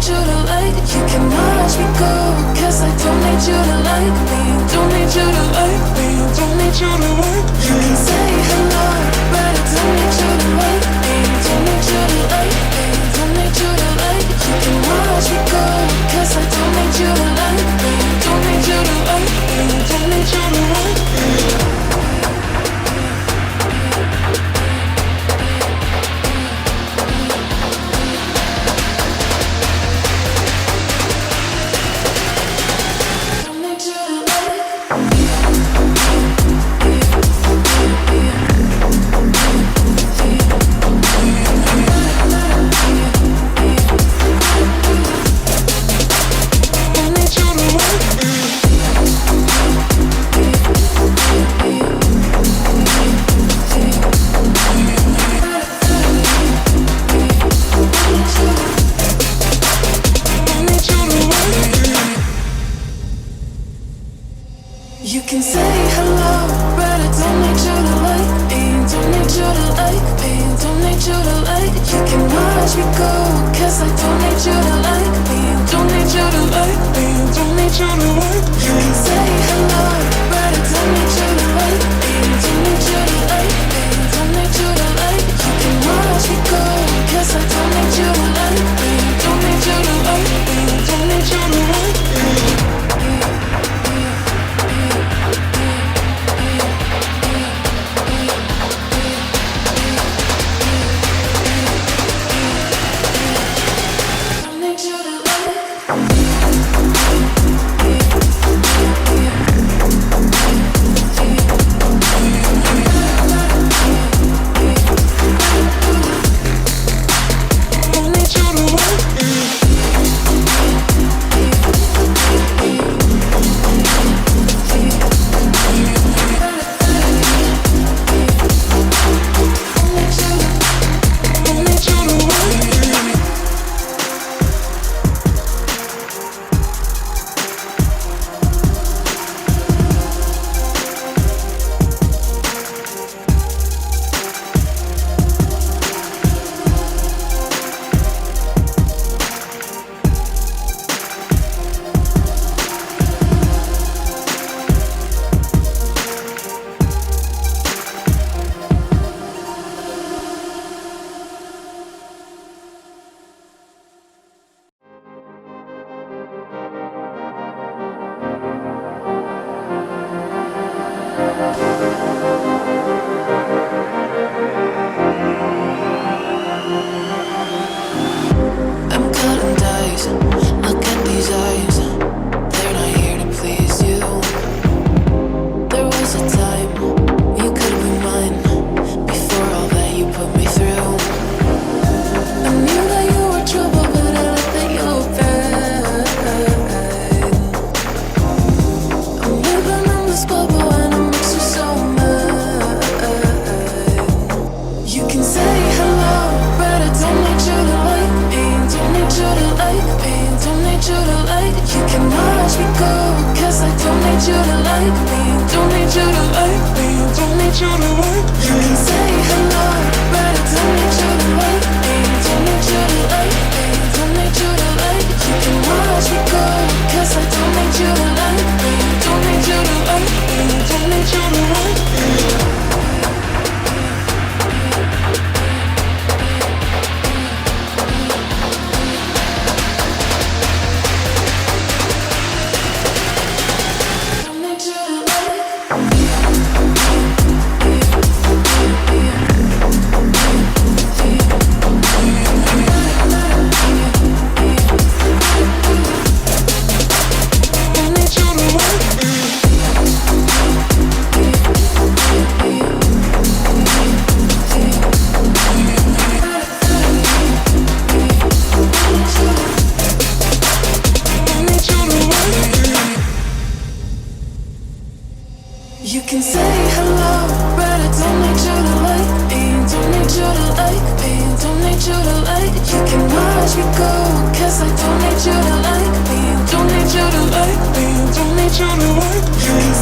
need you to like. You can watch me go, cause I don't need you to like me. Don't need you to like me. Don't need you to like me. You can say hello, but I don't need you to like me. Don't need you to like me. Don't need you to like. You can watch me go, cause I don't need you to like me. Don't need you to like me. Don't need you to like me. You can say hello, but I don't need you to like me. Don't need you to like me. Don't need you to like. You can watch me go, cause I don't need you to like me. Don't need you to like me. Don't need you to like. You can say hello, but I don't need you to like me. Don't need you to like me. Don't need you to like. You can watch me go, cause I don't need you to like me. Don't need you to like me. Don't need you to like me. You can say hello, but I don't need you to like me. Don't need you to like me. Don't need you to like. You can watch me go, cause I don't need you to like me. Don't need you to like me. Don't need you to like. You can